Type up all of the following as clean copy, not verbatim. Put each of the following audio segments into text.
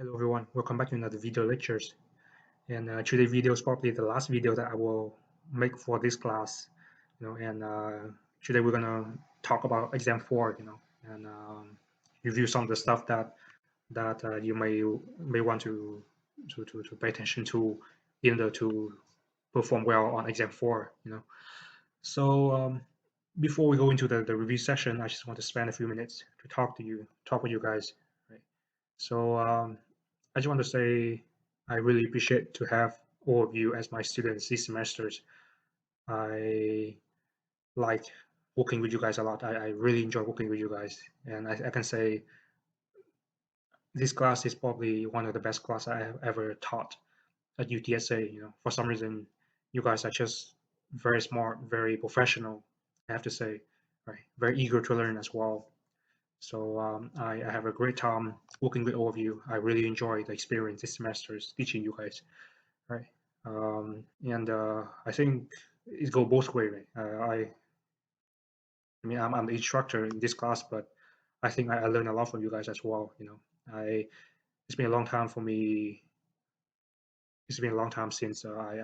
Hello everyone, welcome back to another video lectures. And today's video is probably the last video that I will make for this class. And today we're gonna talk about exam four. And review some of the stuff that you may want to pay attention to in order to perform well on exam four. So before we go into the review session, I just want to spend a few minutes to talk with you guys. Right. So I just want to say I really appreciate to have all of you as my students this semesters. I like working with you guys a lot. I really enjoy working with you guys, and I can say this class is probably one of the best class I have ever taught at UTSA. For some reason, you guys are just very smart, very professional. I have to say, right? Very eager to learn as well. So I have a great time working with all of you. I really enjoy the experience this semester is teaching you guys, right? And I think it go both way, right? I mean, I'm the instructor in this class, but I think I learn a lot from you guys as well. I it's been a long time for me. It's been a long time since I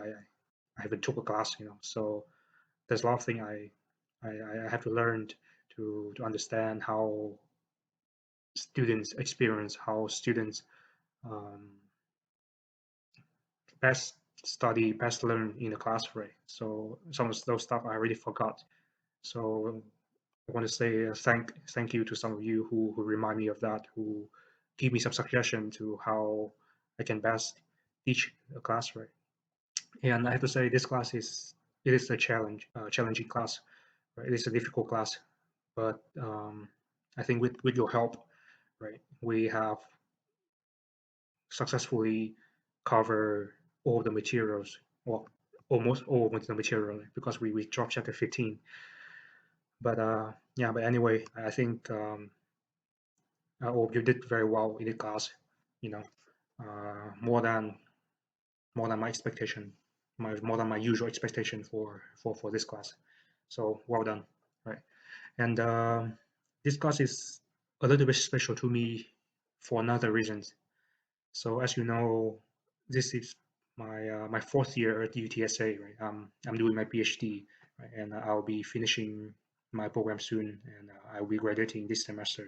haven't took a class. So there's a lot of things I have to learn to understand how students experience, how students um, best study, best learn in the class, right? So some of those stuff I already forgot. So I want to say thank you to some of you who remind me of that, who give me some suggestion to how I can best teach a class, right? And I have to say this class is a challenging class, right? It is a difficult class, but I think with your help, right, we have successfully cover all the materials, well, almost all of the material because we dropped chapter 15. But yeah, but anyway, I think you did very well in the class. You know, more than my expectation, more than my usual expectation for this class. So well done, right? And this class is a little bit special to me for another reasons. So as you know, this is my fourth year at UTSA, right? I'm doing my PhD, right? And I'll be finishing my program soon, and I'll be graduating this semester,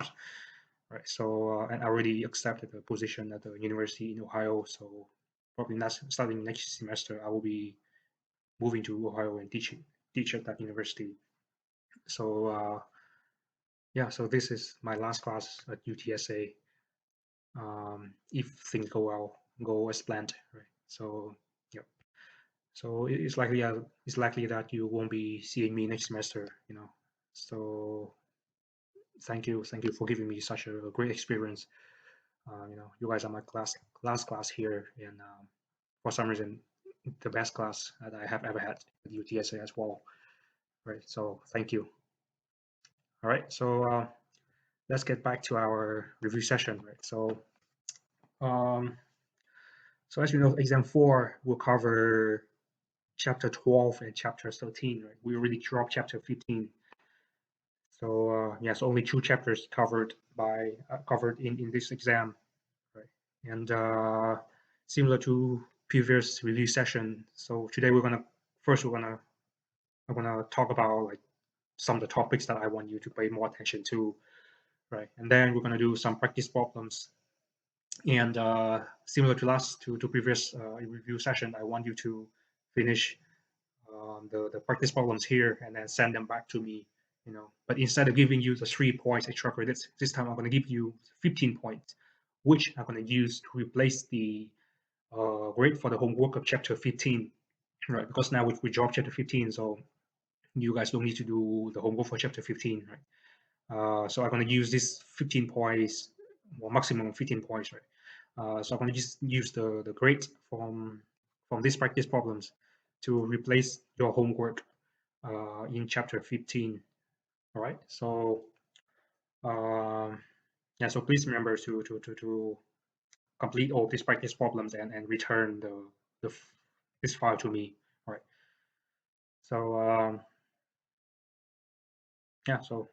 right? So and I already accepted a position at the university in Ohio. So probably starting next semester, I will be moving to Ohio and teach at that university. So yeah, so this is my last class at UTSA. If things go as planned, right? So yeah, so it's likely that you won't be seeing me next semester. So thank you for giving me such a great experience. You guys are my last class here, and for some reason, the best class that I have ever had at UTSA as well, right? So thank you. All right, so let's get back to our review session, right? Um, so as you know, exam four will cover chapter 12 and chapter 13, right? We already dropped chapter 15. So yes, only two chapters covered in this exam, right? And similar to previous review session, so today I'm gonna talk about like some of the topics that I want you to pay more attention to, right? And then we're gonna do some practice problems. And similar to previous review session, I want you to finish the practice problems here and then send them back to me. But instead of giving you the 3 points extra credits, this time I'm going to give you 15 points, which I'm going to use to replace the grade for the homework of chapter 15, right? Because now we dropped chapter 15, so you guys don't need to do the homework for chapter 15, right? So I'm going to use this 15 points, or maximum 15 points, right? So I'm going to just use the grade from these practice problems to replace your homework in chapter 15. All right. So yeah. So please remember to complete all these practice problems and return the this file to me. All right. So yeah. So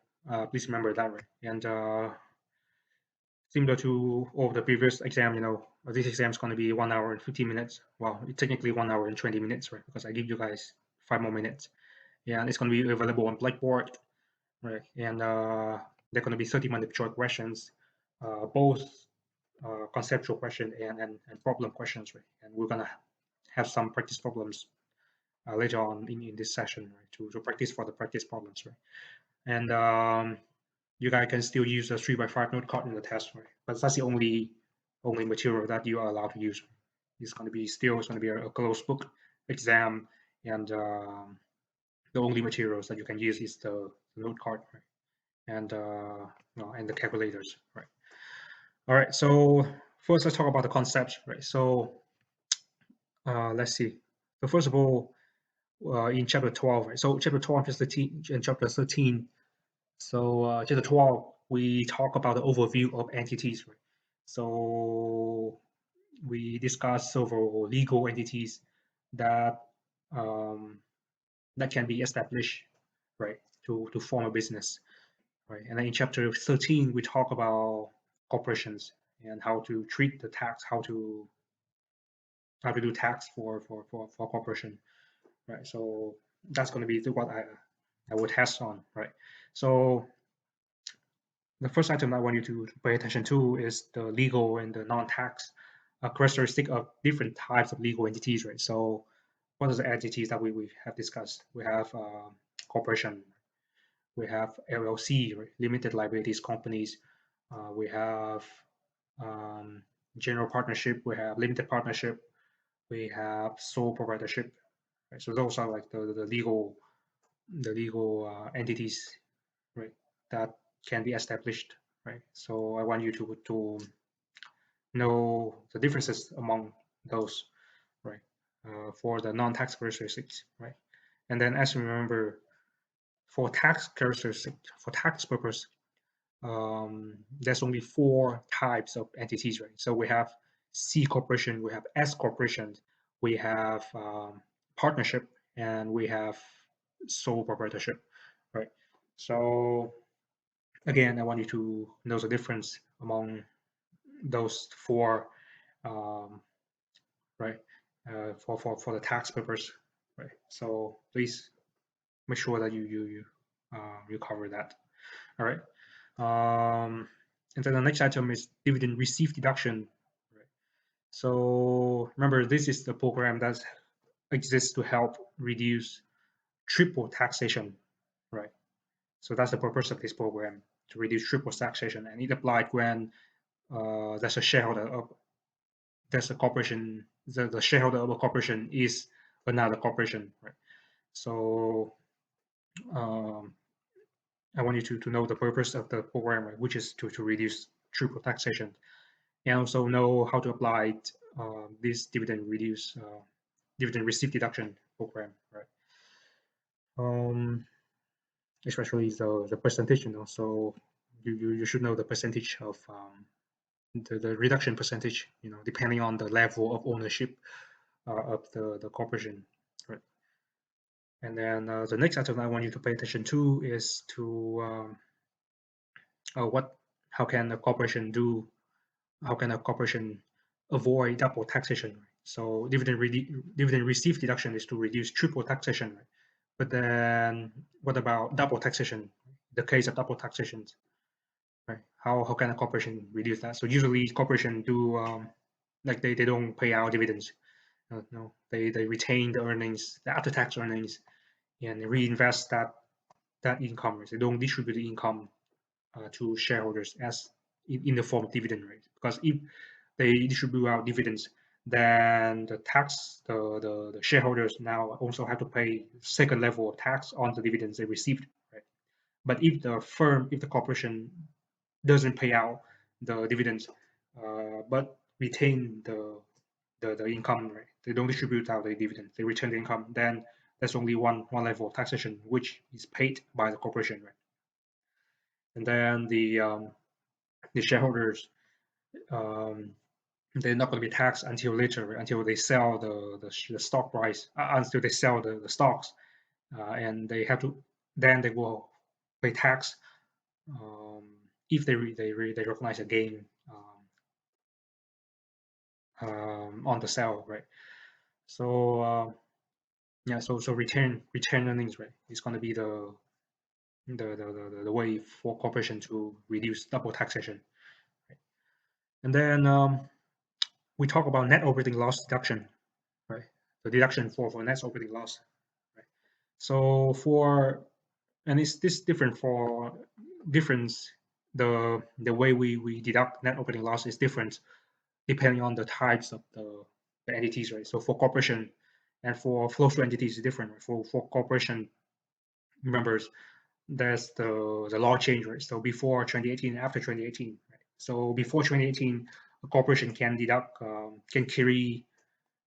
please remember that, right? And similar to all the previous exam, this exam is going to be 1 hour and 15 minutes. Well, it's technically 1 hour and 20 minutes, right? Because I give you guys 5 more minutes. Yeah, and it's going to be available on Blackboard, right? And they're going to be 30 multiple choice questions, both conceptual question and problem questions, right? And we're going to have some practice problems later on in this session, right? To practice for the practice problems, right? And you guys can still use a 3x5 note card in the test, right? But that's the only material that you are allowed to use. It's going to be a closed book exam, and the only materials that you can use is the note card, right? And and the calculators, right? All right. So first, let's talk about the concepts, right? So let's see. So first of all, in chapter 12, right? So chapter 12 is 13, and chapter 13. So chapter 12, we talk about the overview of entities, right? So we discuss several legal entities that um, that can be established, right, to form a business, right? And then in chapter 13, we talk about corporations and how to treat the tax, how to do tax for corporation, right? So that's going to be what I would test on, right? So the first item I want you to pay attention to is the legal and the non-tax characteristic of different types of legal entities, right? So what are the entities that we have discussed? We have corporation, we have LLC, right? Limited liabilities companies, we have um, general partnership, we have limited partnership, we have sole proprietorship, right? So those are like the legal entities, right, that can be established, right? So I want you to know the differences among those, right, for the non-tax characteristics, right? And then as you remember, for tax characteristics, for tax purpose, there's only 4 types of entities, right? So we have C corporation, we have S corporation, we have partnership, and we have sole proprietorship, right? So again, I want you to know the difference among those 4, um, right? For the tax purpose, right? So please make sure that you cover that. All right. And then the next item is dividend received deduction. Right? So remember, this is the program that exists to help reduce triple taxation, right? So that's the purpose of this program, to reduce triple taxation, and it applied when there's a shareholder of there's a corporation, the shareholder of a corporation is another corporation, right? So um, I want you to know the purpose of the program, right, which is to reduce triple taxation, and also know how to apply this dividend receipt deduction program, right? Um, Especially the percentage, so you should know the percentage of the reduction percentage, depending on the level of ownership of the corporation, right? And then the next item I want you to pay attention to is what how can a corporation do how can a corporation avoid double taxation, right? So dividend received deduction is to reduce triple taxation, right? But then what about double taxation? The case of double taxation, right? How can a corporation reduce that? So usually corporation do like they don't pay out dividends. No, they retain the earnings, the after tax earnings, and reinvest that income. Right? They don't distribute the income to shareholders as in the form of dividend, right? Because if they distribute out dividends, then the shareholders now also have to pay second level of tax on the dividends they received, right? But if the corporation doesn't pay out the dividends, but retain the income, right? They don't distribute out the dividends, they return the income, then there's only one level of taxation, which is paid by the corporation, right? And then the shareholders, um, they're not going to be taxed until later, right? Until they sell the stock price, until they sell the stocks, and then they will pay tax if they recognize a gain on the sale, right? So yeah, so return earnings, right, is going to be the way for corporation to reduce double taxation. Right? And then we talk about net operating loss deduction, right? The deduction for net operating loss, right? So for and it's this different for difference the way we deduct net operating loss is different depending on the types of the entities, right? So for corporation and for flow-through entities is different. Right? For corporation members, there's the law change, right? So before 2018, after 2018, right? So before 2018, a corporation can deduct, can carry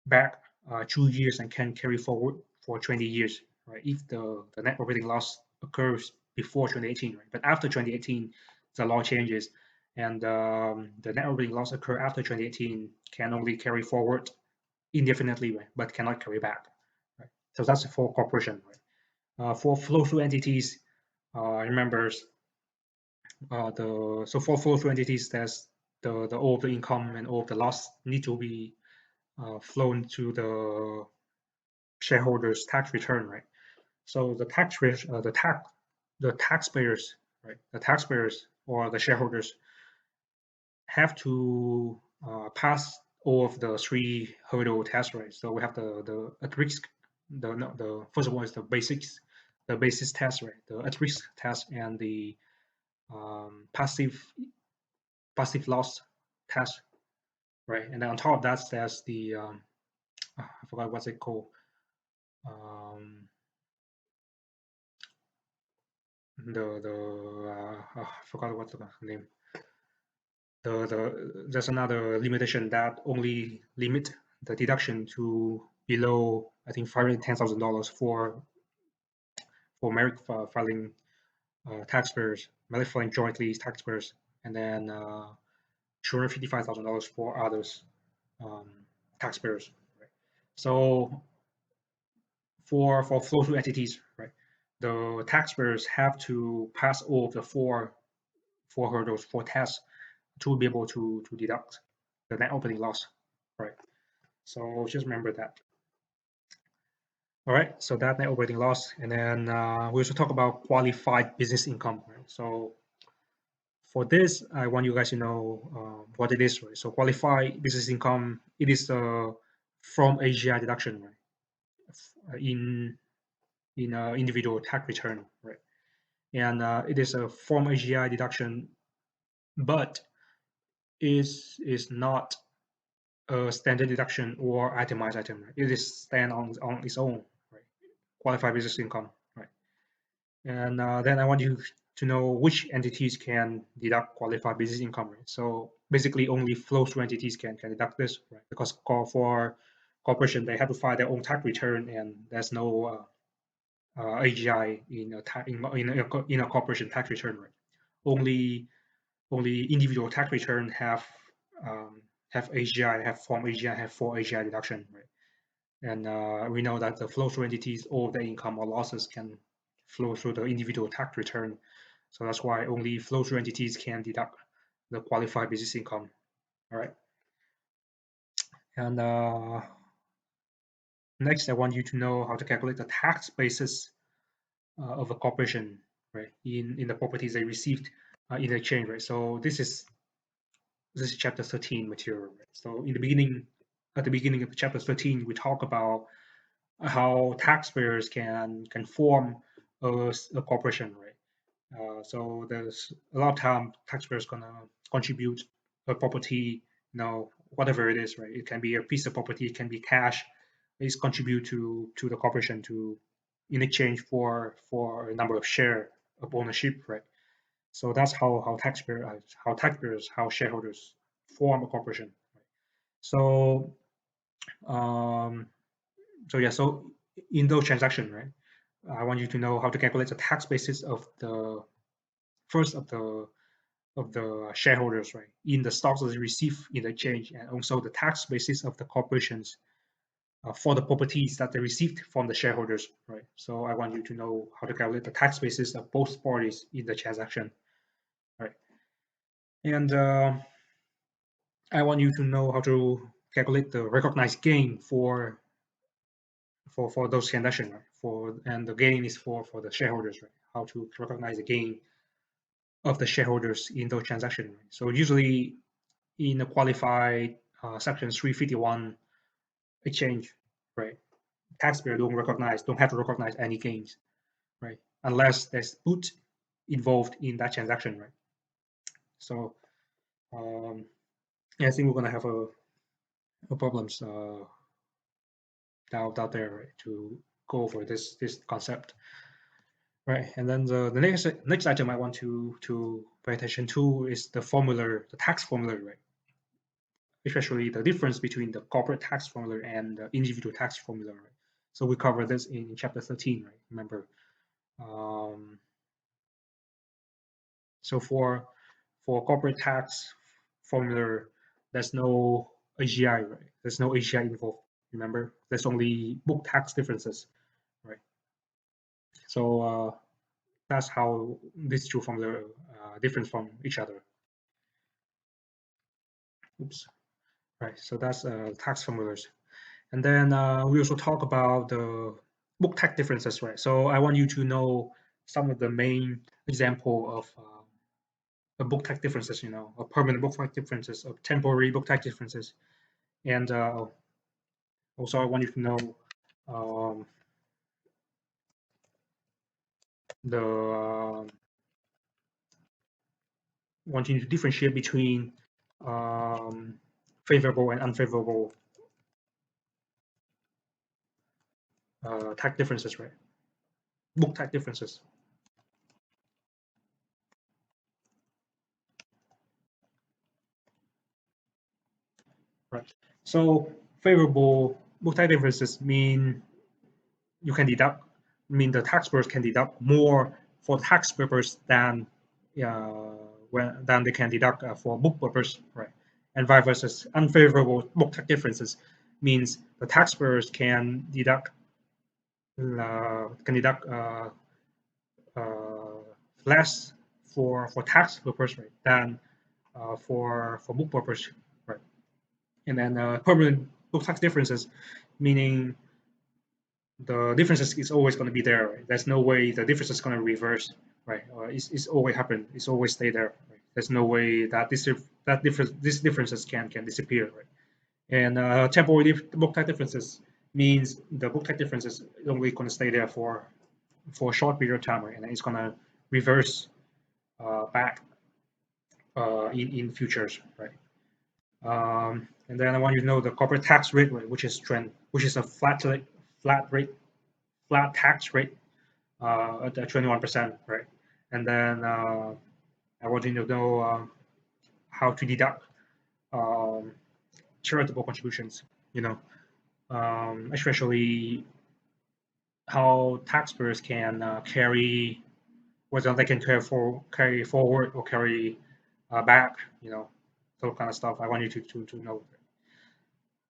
back 2 years and can carry forward for 20 years, right? If the net operating loss occurs before 2018, right? But after 2018, the law changes, and the net operating loss occur after 2018 can only carry forward indefinitely, right? But cannot carry back, right? So that's for corporation, right? For flow-through entities, remember the so for flow-through entities, there's the all of the income and all of the loss need to be flown to the shareholders' tax return, right? So the taxpayers, right? The taxpayers or the shareholders have to pass all of the three hurdle tests, right? So we have the at risk, the first one is the basis test, right? The at risk test and the passive loss test, right? And then on top of that, there's the I forgot what's it called. Um, I forgot what's the name. There's another limitation that only limit the deduction to below, I think, $510,000 for merit filing taxpayers, merit filing jointly taxpayers, and then $255,000 for others um, taxpayers. Right? So for flow-through entities, right, the taxpayers have to pass all of the four hurdles, four tests to be able to deduct the net operating loss, right? So just remember that. All right, so that net operating loss, and then we also talk about qualified business income. Right? So for this, I want you guys to know what it is. Right? So qualified business income, it is from AGI deduction, right? In individual tax return, right? And it is a from AGI deduction, but is not a standard deduction or itemized item. Right? It is stand on its own, right? Qualified business income, right? And then I want you to know which entities can deduct qualified business income. Right? So basically, only flow-through entities can deduct this, right? Because for corporation, they have to file their own tax return, and there's no AGI in a corporation tax return. Right? Only individual tax return have AGI, have form AGI, have for AGI deduction, right? And we know that the flow-through entities, all the income or losses can flow through the individual tax return. So that's why only flow-through entities can deduct the qualified business income. All right. And next, I want you to know how to calculate the tax basis of a corporation, right? In the properties they received in the exchange, right? So this is chapter 13 material. Right? So at the beginning of chapter 13, we talk about how taxpayers can form a corporation, right? So there's a lot of time taxpayers gonna contribute a property, whatever it is, right? It can be a piece of property, it can be cash. It's contribute to the corporation to in exchange for a number of share of ownership, right? So that's how shareholders form a corporation. Right? So um, so in those transactions, right? I want you to know how to calculate the tax basis of the first of the shareholders, right? In the stocks that they receive in the exchange, and also the tax basis of the corporations for the properties that they received from the shareholders, right? So I want you to know how to calculate the tax basis of both parties in the transaction, right? And I want you to know how to calculate the recognized gain for those transactions, right? And the gain is for the shareholders, right? How to recognize the gain of the shareholders in those transactions. Right? So usually in a qualified Section 351 exchange, right? Taxpayer don't have to recognize any gains, right? Unless there's put involved in that transaction, right? So yeah, I think we're gonna have a problems out there, right, to go over this concept, right? And then the next item I want to pay attention to is the formula, the tax formula, right? Especially the difference between the corporate tax formula and the individual tax formula, right? So we cover this in chapter 13, right? Remember, um, so for corporate tax formula, there's no AGI, right? There's no AGI involved. Remember, there's only book tax differences, right? So that's how these two formula different from each other. Oops. Right. So that's tax formulas, and then we also talk about the book tax differences, right? So I want you to know some of the main example of book tax differences, of permanent book tax differences, of temporary book tax differences, and also I want you to know um, the wanting to differentiate between um, favorable and unfavorable tax differences, right? Book tax differences, right? So favorable book tax differences mean you can deduct, mean the taxpayers can deduct more for tax purpose than than they can deduct for book purpose, right? And vice versa, unfavorable book tax differences means the taxpayers can deduct uh, less for tax purpose, right, than for book purpose, right? And then permanent book tax differences, meaning the differences is always going to be there. Right? There's no way the difference is going to reverse, right? It's always happen. It's always stay there. Right? There's no way that these differences can disappear, right? And temporary book type differences means the book type differences is only going to stay there for a short period of time, right? And it's going to reverse back in futures, right? And then I want you to know the corporate tax rate, right, which is a flat rate, flat tax rate at 21%, right? And then I want you to know how to deduct um, charitable contributions, especially how taxpayers can whether they can carry forward or carry back, those kind of stuff. I want you to know.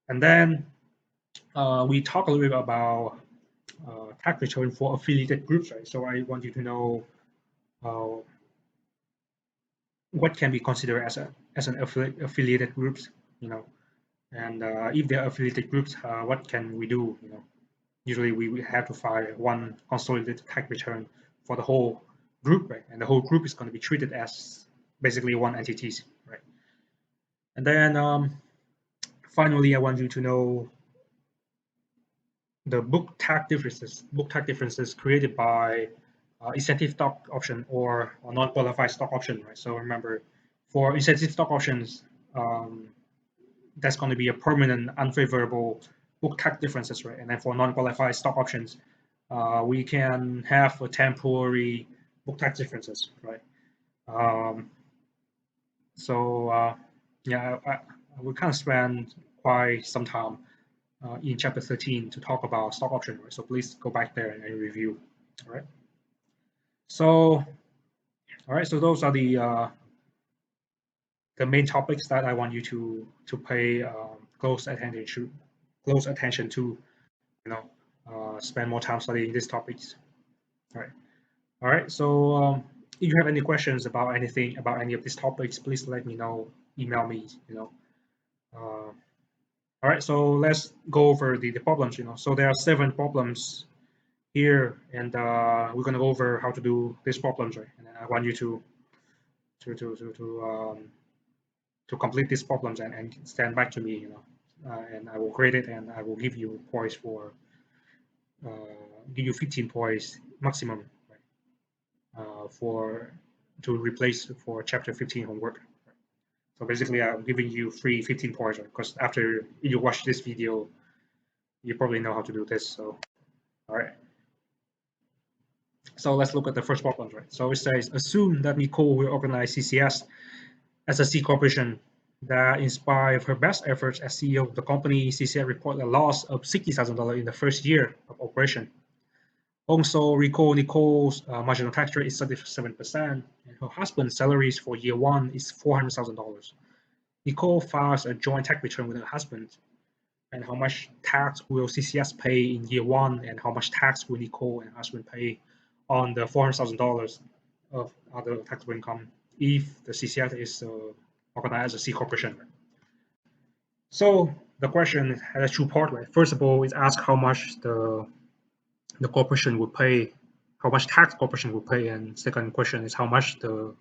And then we talk a little bit about tax return for affiliated groups, right? So I want you to know uh, what can be considered as an affiliated groups, and if they're affiliated groups, what can we do? Usually we have to file one consolidated tax return for the whole group, right? And the whole group is going to be treated as basically one entity, right? And then finally, I want you to know the book tax differences created by incentive stock option or non-qualified stock option, right? So remember, for incentive stock options, um, that's going to be a permanent unfavorable book tax differences, right? And then for non-qualified stock options, we can have a temporary book tax differences, right? Um, so yeah, we kind of spend quite some time in chapter 13 to talk about stock option, right? So please go back there and review, all right? So, all right, so those are the main topics that I want you to pay close attention to, spend more time studying these topics. All right. So if you have any questions about anything about any of these topics, please let me know. Email me. Uh, all All right, so let's go over the problems. So there are 7 problems here, and we're gonna go over how to do these problems, right? And I want you to to to to um, to complete these problems and stand back to me, and I will grade it and I will give you points for uh, give you 15 points maximum, right? For to replace for chapter 15 homework. So basically, I'm giving you free 15 points, right? Because after you watch this video, you probably know how to do this. So, all right. So let's look at the first problem, right? So it says, assume that Nicole will organize CCS as a C corporation that, in spite of her best efforts as CEO of the company, CCS reported a loss of $60,000 in the first year of operation. Also, recall Nicole's marginal tax rate is 37%, and her husband's salaries for year one is $400,000. Nicole files a joint tax return with her husband, and how much tax will CCS pay in year one, and how much tax will Nicole and her husband pay on the $400,000 of other taxable income if the CCS is organized as a C corporation. So the question has two parts, right? First of all, is ask how much the corporation would pay, how much tax corporation would pay, and second question is how much do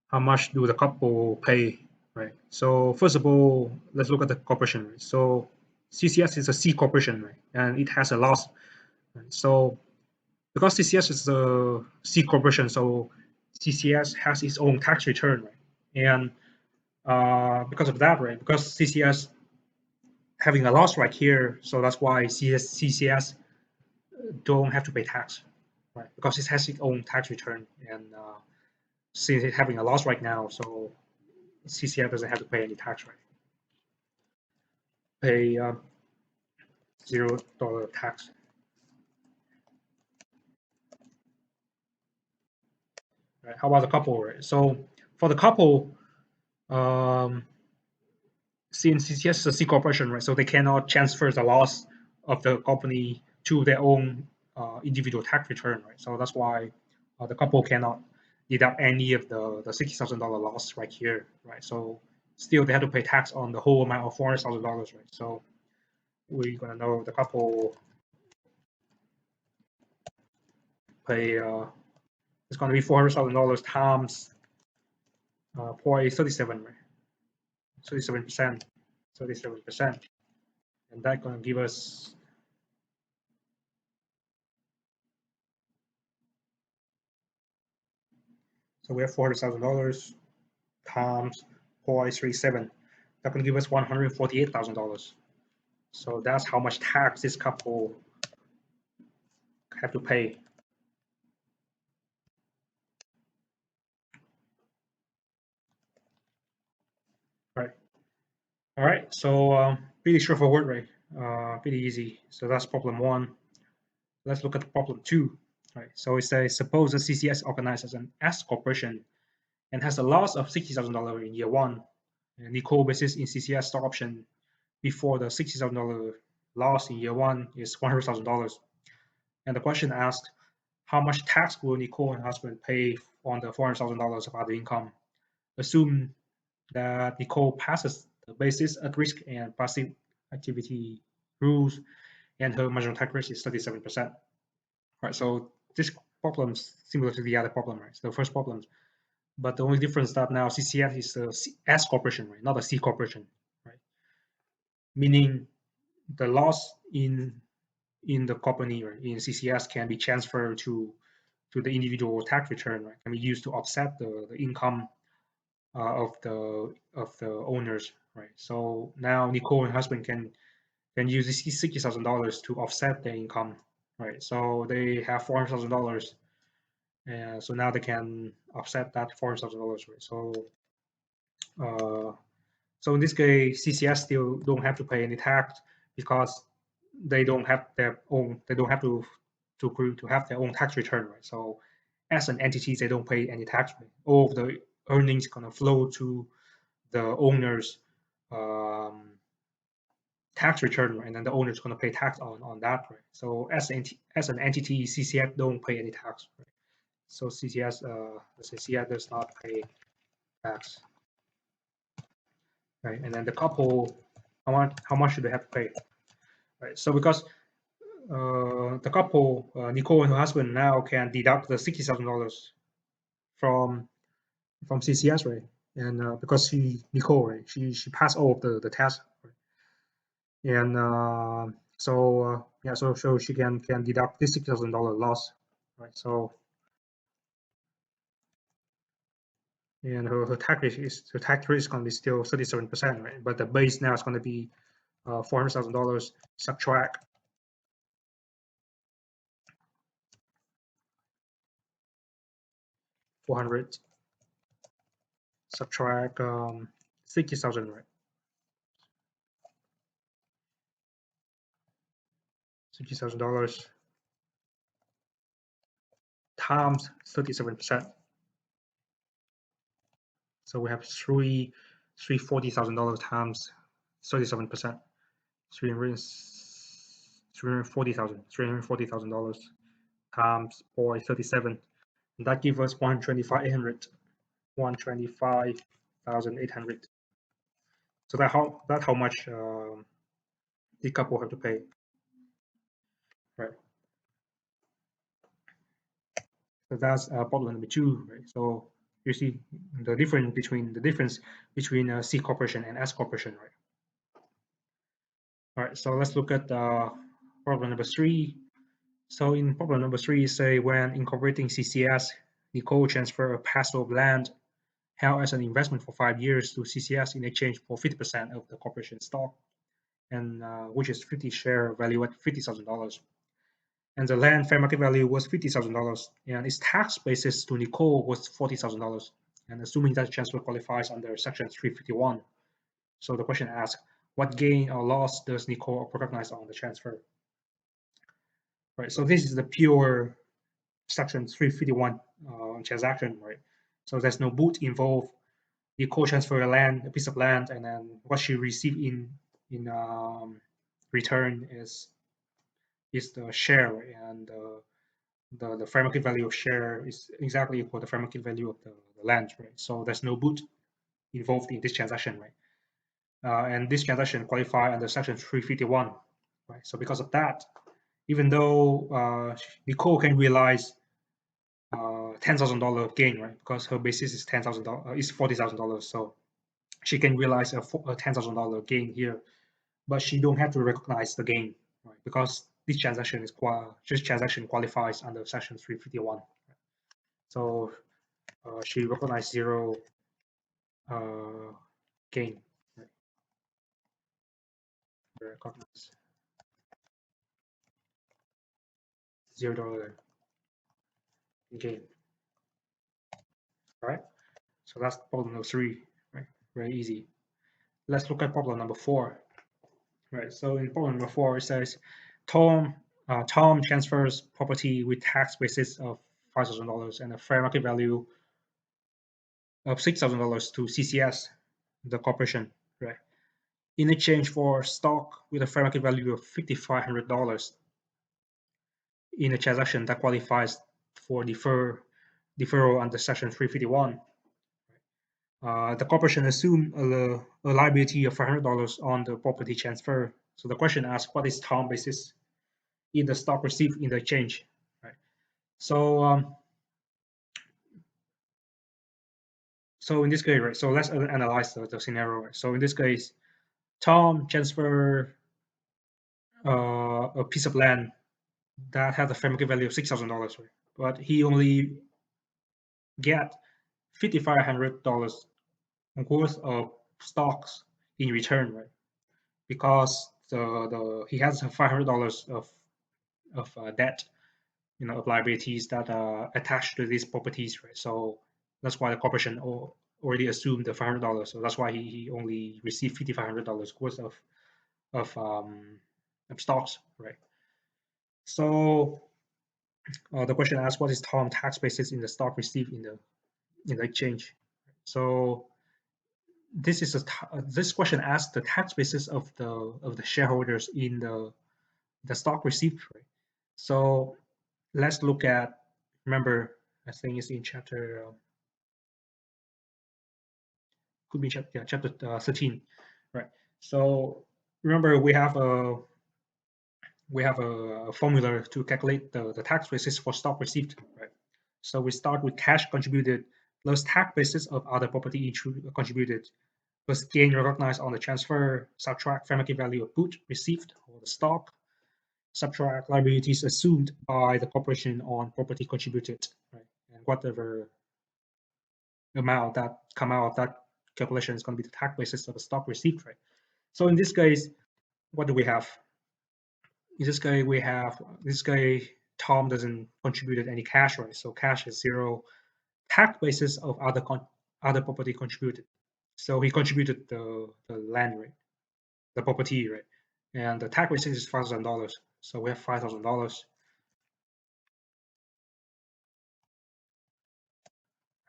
the couple pay, right? So first of all, let's look at the corporation. Right? So CCS is a C corporation, right? And it has a loss. Right? So because CCS is a C corporation, so CCS has its own tax return, right? And because of that, right? Because CCS having a loss right here, so that's why CCS don't have to pay tax, right? Because it has its own tax return, and since it's having a loss right now, so CCS doesn't have to pay any tax, right? Pay $0 tax. Right? How about the couple, right? So for the couple, um, since it's just a C corporation, right? So they cannot transfer the loss of the company to their own individual tax return, right? So that's why the couple cannot deduct any of the $60,000 loss right here, right? So still they have to pay tax on the whole amount of $400,000, right? So we're gonna know the couple pay it's gonna be $400,000 times 0.37, right? 37%, 37%, and that's gonna give us so we have $400,000 times 0.37. That can give us $148,000. So that's how much tax this couple have to pay. Right. All right. So pretty straightforward, right? Pretty easy. So that's problem one. Let's look at problem two. Right. So it says suppose a CCS organizes an S corporation and has a loss of $60,000 in year one. And Nicole basis in CCS stock option before the $60,000 loss in year one is $100,000. And the question asked, how much tax will Nicole and her husband pay on the $400,000 of other income? Assume that Nicole passes the basis at risk and passive activity rules, and her marginal tax rate is 37%. Right, so this problem is similar to the other problem, right? So the first problem, but the only difference that now CCS is a S corporation, right? Not a C corporation, right? Meaning the loss in the company or in CCS can be transferred to the individual tax return, right? Can be used to offset the income of the owners, right? So now Nicole and husband can use this $60,000 to offset their income, right? So they have $400,000, and so now they can offset that $400,000, right? Uh, so in this case, CCS still don't have to pay any tax because they don't have their own. They don't have to have their own tax return, right? So as an entity, they don't pay any tax. Right? All of the earnings gonna flow to the owner's um, tax return, right? And then the owner's gonna pay tax on that, right? So as an entity, CCS don't pay any tax, right? So CCS, let's say CCS does not pay tax, right? And then the couple How much should they have to pay, right? So because the couple, Nicole and her husband, now can deduct the $60,000 from CCS, right? And because Nicole, right, she passed all of the tests, right? And yeah, so she can deduct this $60,000 loss, right? So and her tax rate is going to be still 37%, right? But the base now is going to be $400,000. Subtract 400, subtract 60,000, right? $60,000 times 37%. So we have three $40,000 times 37%. $340,000 times 0.37. And that gives us 125,800. So that how much the couple have to pay, right? So that's problem number two, right? So you see the difference between C corporation and S corporation, right? All right, so let's look at problem number three. So in problem number three, say when incorporating CCS, Nicole transfer a parcel of land held as an investment for 5 years to CCS in exchange for 50% of the corporation stock, and which is 50 share value at $50,000. And the land fair market value was $50,000, and its tax basis to Nicole was $40,000. And assuming that transfer qualifies under Section 351, so the question asks, what gain or loss does Nicole recognize on the transfer? Right. So this is the pure Section 351 transaction, right? So there's no boot involved. Nicole transfer a piece of land, and then what she received in return is the share, and the fair market value of share is exactly equal to the fair market value of the land, right? So there's no boot involved in this transaction, right? And this transaction qualify under Section 351, right? So because of that, even though Nicole can realize $10,000 gain, right? Because her basis is $10,000, is $40,000, so she can realize a $10,000 gain here, but she don't have to recognize the gain, right? Because this transaction qualifies under Section 351. So she recognized zero uh, gain, right? Recognize $0 gain. All right. So that's problem number three, right? Very easy. Let's look at problem number four. Right. So in problem number four, it says Tom transfers property with tax basis of $5,000 and a fair market value of $6,000 to CCS, the corporation, right? In exchange for stock with a fair market value of $5,500 in a transaction that qualifies for deferral under Section 351. The corporation assumed a liability of $500 on the property transfer. So the question asks, what is Tom basis in the stock received in the exchange, right? So so in this case, right? So let's analyze the scenario. Right? So in this case, Tom transfer a piece of land that has a fair market value of $6,000, right? But he only get $5,500 worth of stocks in return, right? Because he has $500 of debt, of liabilities that are attached to these properties, right? So that's why the corporation already assumed the $500. So that's why he only received $5,500 worth of stocks, right? So the question asks, what is Tom tax basis in the stock received in the exchange? So this question asks the tax basis of the shareholders in the stock received, right? So let's look at, remember, I think it's in chapter could be chapter 13, right? So remember we have a formula to calculate the tax basis for stock received, right? So we start with cash contributed plus tax basis of other property contributed plus gain recognized on the transfer, subtract fair market value of boot received or the stock, subtract liabilities assumed by the corporation on property contributed, right? And whatever amount that come out of that calculation is going to be the tax basis of the stock received, right? So in this case, what do we have? In this guy Tom doesn't contribute any cash, right? So cash is zero. Tax basis of other property contributed. So he contributed the land, right? The property, right? And the tax basis is $5,000. So we have $5,000,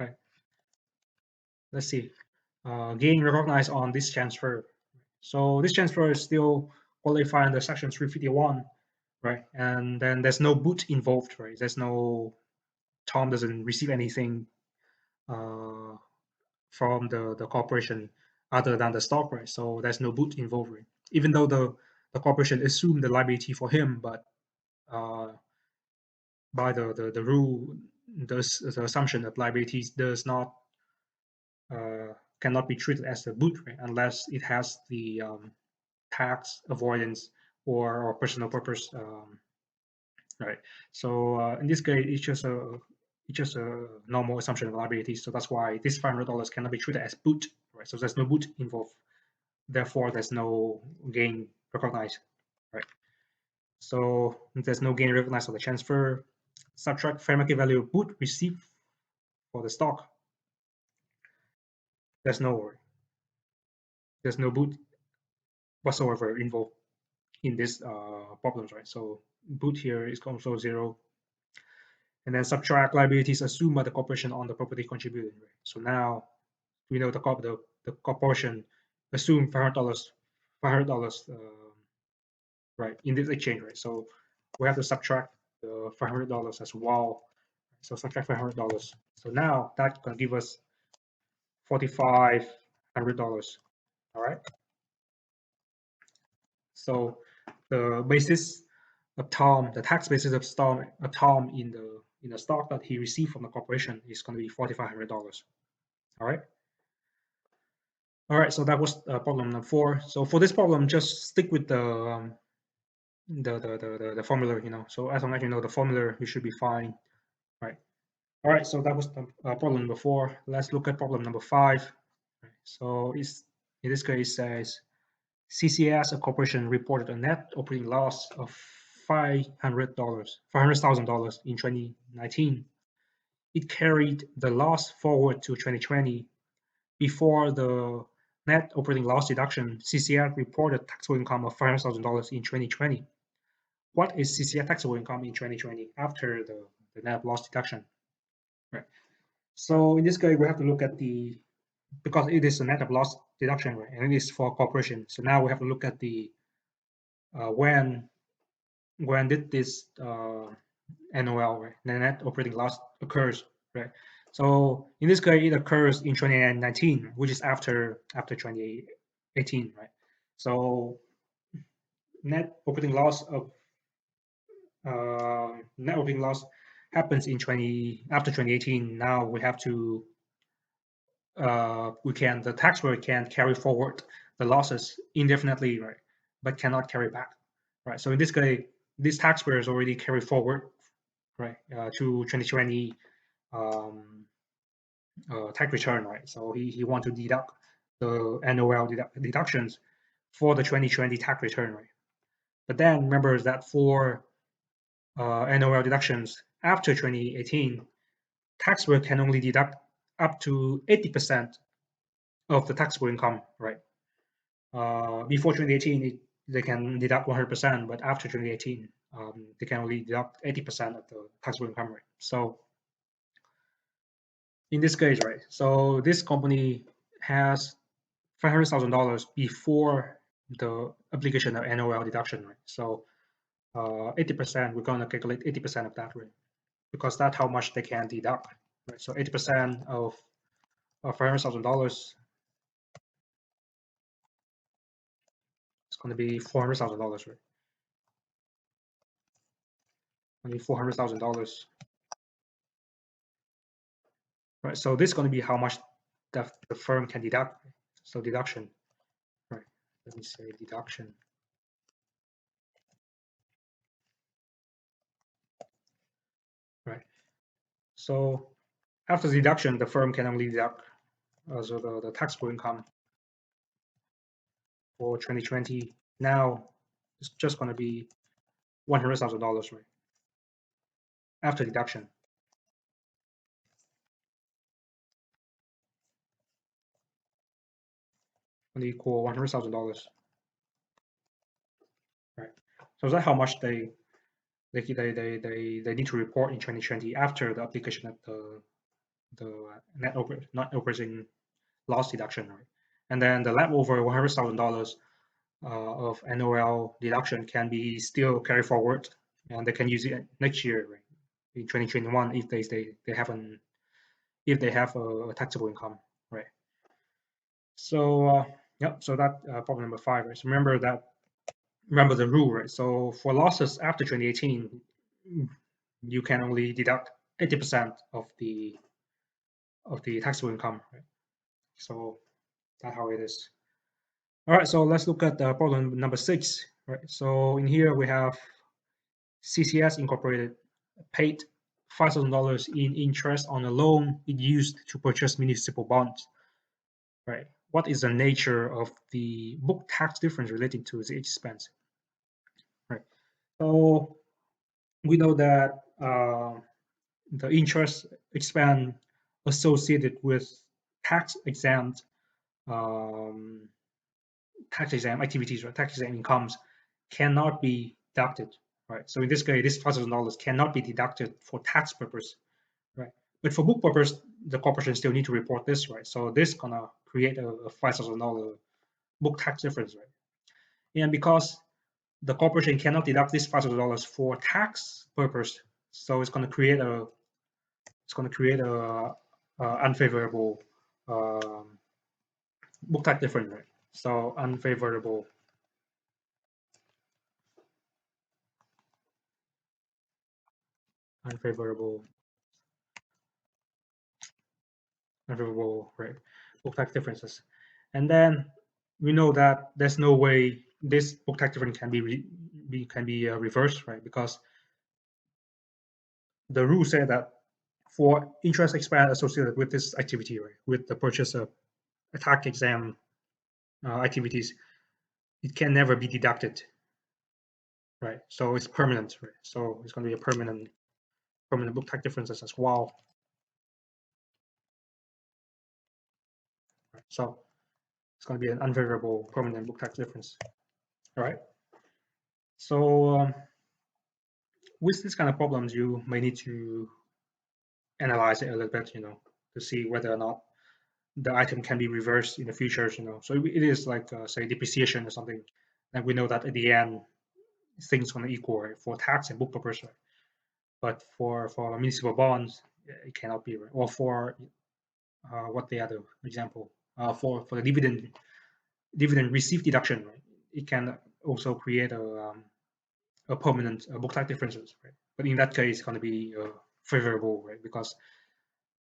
right? Let's see. Gain recognized on this transfer. So this transfer is still qualified under Section 351, right? And then there's no boot involved, right? There's no Tom doesn't receive anything uh, from the corporation other than the stock price. So there's no boot involved, right? Even though the corporation assumed the liability for him, but uh, by the rule, the assumption that liabilities does not uh, cannot be treated as a boot, right? Unless it has the tax avoidance or personal purpose, right? So in this case, it's just a normal assumption of liability. So that's why this $500 cannot be treated as boot, right? So there's no boot involved. Therefore, there's no gain recognized, right? So there's no gain recognized on the transfer. Subtract fair market value of boot received for the stock. There's no there's no boot whatsoever involved in this problems, right? So boot here is also zero. And then subtract liabilities assumed by the corporation on the property contributed, right? So now we know the corporation assumed $500, right, in this exchange, right? So we have to subtract the $500 as well. So subtract $500. So now that can give us $4,500. All right. So the basis of Tom, the tax basis of Tom in the stock that he received from the corporation is going to be $4,500. All right. All right. So that was problem number 4. So for this problem, just stick with the formula. So as long as you know the formula, you should be fine. Right. All right. So that was the problem number 4. Let's look at problem number 5. So in this case, it says CCS, a corporation, reported a net operating loss of $500,000 in 2019. It carried the loss forward to 2020. Before the net operating loss deduction, CCS reported taxable income of $500,000 in 2020. What is CCS taxable income in 2020 after the net loss deduction? Right. So in this case, we have to look at because it is a net of loss deduction, right? And it is for corporation. So now we have to look at when did this NOL, right, the net operating loss occurs, right? So in this case, it occurs in 2019, which is after 2018, right? So net operating loss of net operating loss happens after 2018. Now we have to the taxpayer can carry forward the losses indefinitely, right? But cannot carry back, right? So in this case, this taxpayer is already carried forward, right, to 2020 um, tax return, right? So he want to deduct the NOL deductions for the 2020 tax return, right? But then remember that for NOL deductions after 2018, taxpayer can only deduct up to 80% of the taxable income, right? Before 2018, they can deduct 100%, but after 2018, they can only deduct 80% of the taxable income rate. So in this case, right, so this company has $500,000 before the application of NOL deduction, right? So 80%, we're going to calculate 80% of that rate because that's how much they can deduct, right? So 80% of $500,000 is going to be $400,000, right? Only $400,000, right? So this is going to be how much the firm can deduct. So deduction, right? Let me say deduction, right? So after deduction, the firm can only deduct so the taxable income for 2020 now it's just going to be $100,000, right? After deduction, going to equal $100,000, right? So that's how much they need to report in 2020 after the application of the not operating loss deduction, right? And then the leftover $100,000 of NOL deduction can be still carried forward, and they can use it next year, right? In 2021, if they haven't if they have a taxable income, right? So yeah, so that problem number 5, right? So remember the rule, right? So for losses after 2018, you can only deduct 80% of the taxable income, right? So that's how it is. All right, so let's look at problem number 6, right? So in here we have CCS Incorporated paid $5,000 in interest on a loan it used to purchase municipal bonds, right? What is the nature of the book tax difference related to the expense, right? So we know that the interest expense associated with tax exempt um, tax exempt activities or tax exempt incomes cannot be deducted, right? So in this case, this $5,000 cannot be deducted for tax purpose, right? But for book purpose, the corporation still need to report this, right? So this gonna create a $5,000 book tax difference, right? And because the corporation cannot deduct this $5,000 for tax purpose, so it's gonna create a unfavorable um, book tax difference, right? So unfavorable, unfavorable, right? Book tax differences, and then we know that there's no way this book tax difference can be reversed, right? Because the rule said that for interest expense associated with this activity, right, with the purchase of tax exam activities, it can never be deducted, right? So it's permanent, right? So it's going to be a permanent book tax differences as well. Right? So it's going to be an unfavorable permanent book tax difference. All right. So with this kind of problems, you may need to analyze it a little bit, to see whether or not the item can be reversed in the future, So it is like say depreciation or something, and we know that at the end things going to equal, right, for tax and book purpose, right? But for municipal bonds, it cannot be, right? Or for what the other example for the dividend received deduction, right? It can also create a permanent book tax differences, right? But in that case, it's going to be favorable, right? Because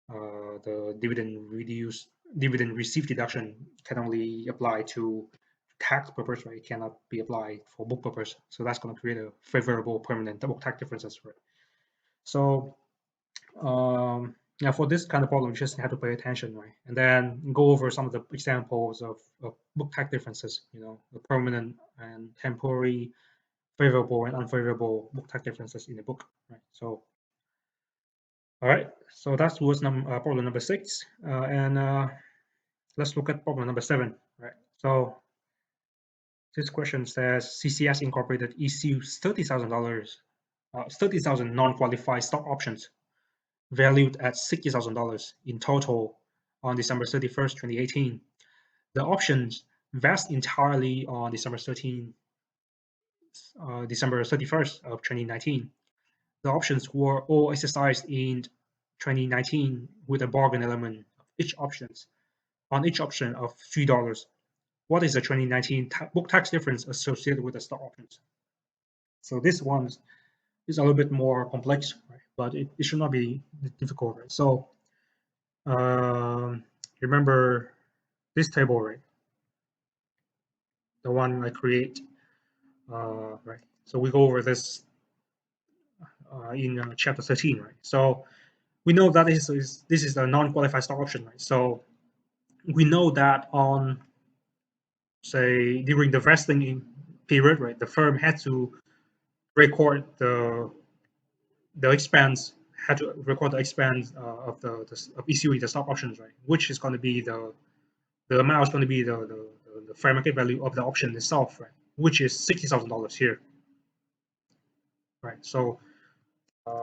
the dividend received deduction can only apply to tax purpose, right? It cannot be applied for book purpose. So that's going to create a favorable permanent book tax differences, right? So yeah, for this kind of problem, you just have to pay attention, right? And then go over some of the examples of book tax differences, the permanent and temporary, favorable and unfavorable book tax differences in the book, right? So, all right, so that was problem number 6, and let's look at problem number 7, right? So this question says CCS Incorporated issues $30,000, 30,000 non-qualified stock options valued at $60,000 in total on December 31st, 2018. The options vest entirely on December 31st of 2019. The options were all exercised in 2019 with a bargain element of each option of $3. what is the 2019 book tax difference associated with the stock options? So this one is a little bit more complex, right? But it should not be difficult, right? So um, remember this table, right? The one I create, right? So we go over this in chapter 13, right? So we know that this is a non-qualified stock option, right? So we know that on, say, during the vesting period, right, the firm had to record the expense, had to record the expense of issuing the stock options, right, which is going to be the amount is going to be the fair market value of the option itself, right, which is $60,000 here, right? So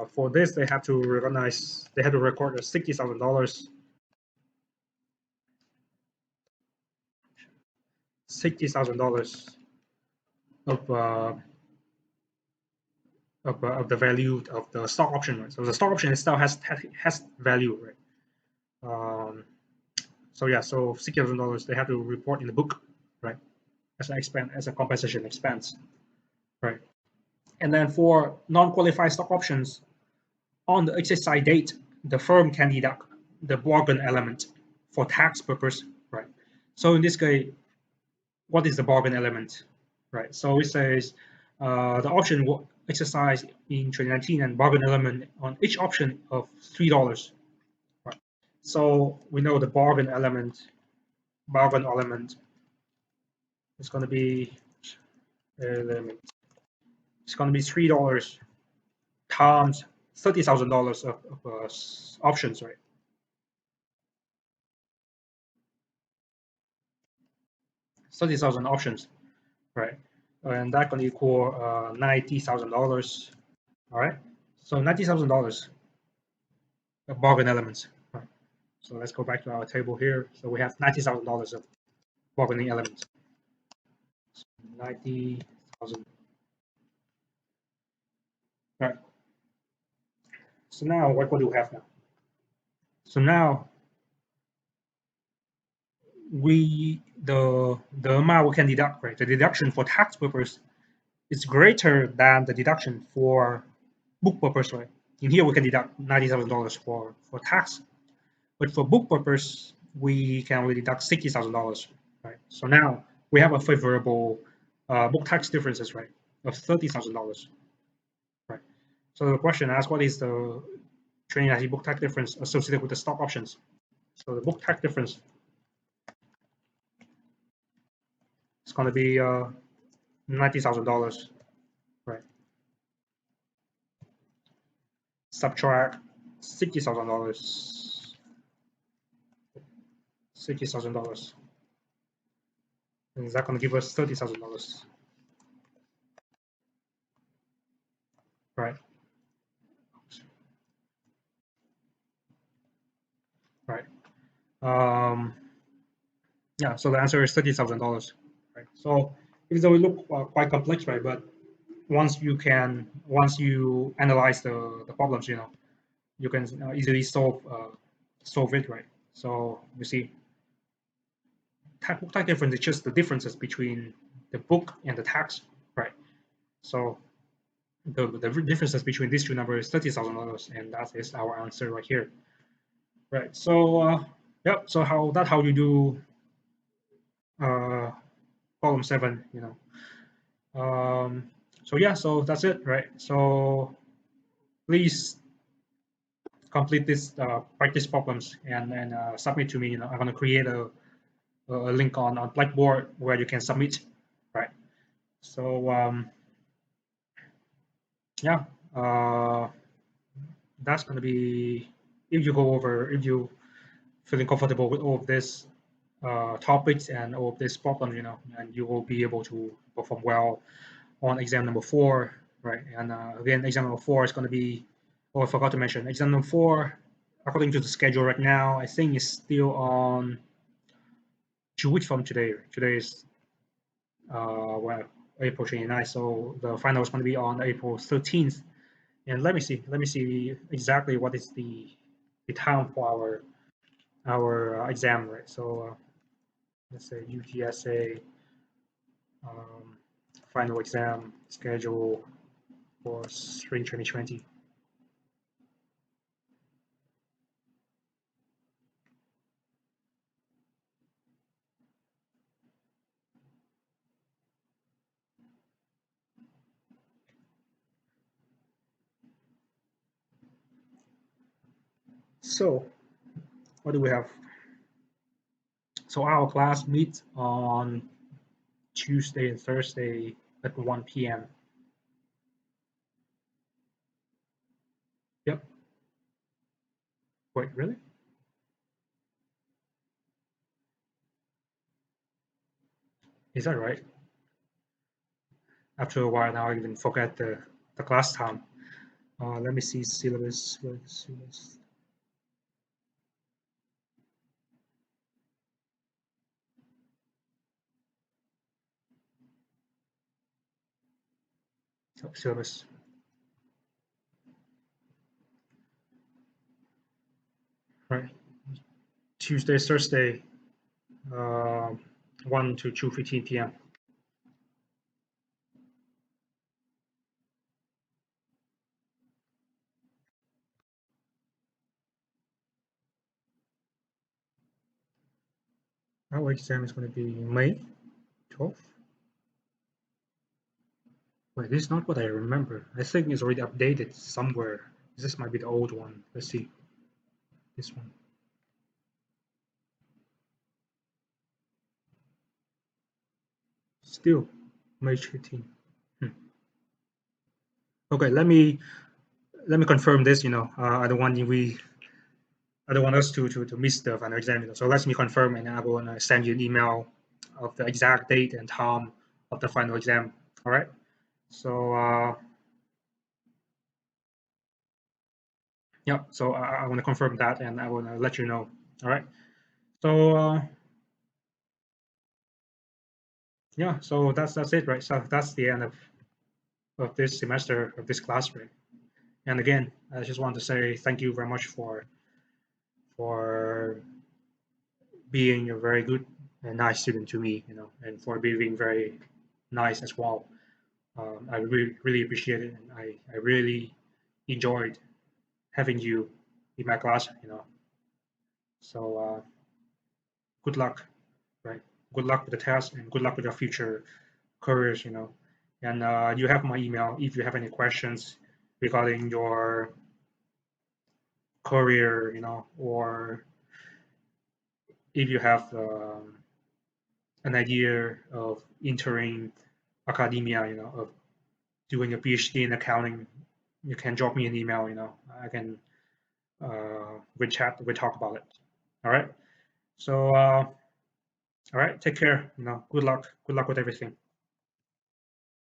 for this, they have to record the $60,000 of of the value of the stock option, right? So the stock option itself has value, right? Um, so yeah, so $60,000 they have to report in the book, right, as an expense, as a compensation expense, right? And then for non-qualified stock options, on the exercise date, the firm can deduct the bargain element for tax purpose, right? So in this case, what is the bargain element, right? So it says the option will exercise in 2019 and bargain element on each option of $3, right? So we know the bargain element is going to be it's going to be $3 times $30,000 of options, right? 30,000 options, right? And that can equal $90,000. All right. So $90,000 of bargain elements. Right. So let's go back to our table here. So we have $90,000 of bargaining elements. So 90,000. Right. So now what do we have now? So now the amount we can deduct, right? The deduction for tax purpose is greater than the deduction for book purpose, right? In here we can deduct $90,000 for tax, but for book purpose we can only deduct $60,000, right? So now we have a favorable book tax differences, right, of $30,000, right? So the question asks, what is the 2019 book tax difference associated with the stock options? So the book tax difference is going to be $90,000, right? Subtract $60,000, $60,000, and is that going to give us $30,000, right? Right. Yeah. So the answer is $30,000, right? So even though it look quite complex, right? But once you analyze the problems, you can easily solve it, right? So you see, book tax difference is just the differences between the book and the tax, right? So the differences between these two numbers is $30,000, and that is our answer right here, right? So yep. So how you do uh, problem 7, so yeah, so that's it, right? So please complete this practice problems and submit to me. I'm going to create a link on Blackboard where you can submit, right? So yeah, that's going to be, if you feeling comfortable with all of this topics and all of this problem, and you will be able to perform well on exam number 4, right? And again, exam number 4 is going to be, oh, I forgot to mention, exam number 4, according to the schedule right now, I think is still on 2 weeks from today. Today is well, April 29th, so the final is going to be on April 13th. And let me see exactly what is the time for our exam, right? So let's say UTSA final exam schedule for spring 2020. So what do we have? So our class meets on Tuesday and Thursday at 1 p.m. Yep. Wait, really? Is that right? After a while now, I even forget the class time. Let me see syllabus. Syllabus. Oh, syllabus. Right. Tuesday, Thursday, uh, 1 to 2:15 p.m. Our exam is going to be May 12th. Wait, this is not what I remember. I think it's already updated somewhere. This might be the old one. Let's see. This one. Still May 13th. Hmm. Okay, let me confirm this. I don't want us to miss the final exam. So let me confirm, and I will send you an email of the exact date and time of the final exam. All right. So yeah. So I want to confirm that, and I want to let you know. All right. So yeah. So that's it, right? So that's the end of this semester of this class, right? And again, I just want to say thank you very much for being a very good and nice student to me, and for being very nice as well. I really appreciate it, and I really enjoyed having you in my class. So good luck, right? Good luck with the test, and good luck with your future careers. And you have my email if you have any questions regarding your career, or if you have an idea of entering academia, of doing a PhD in accounting, you can drop me an email. I can we talk about it. All right. So all right, take care. Good luck. Good luck with everything.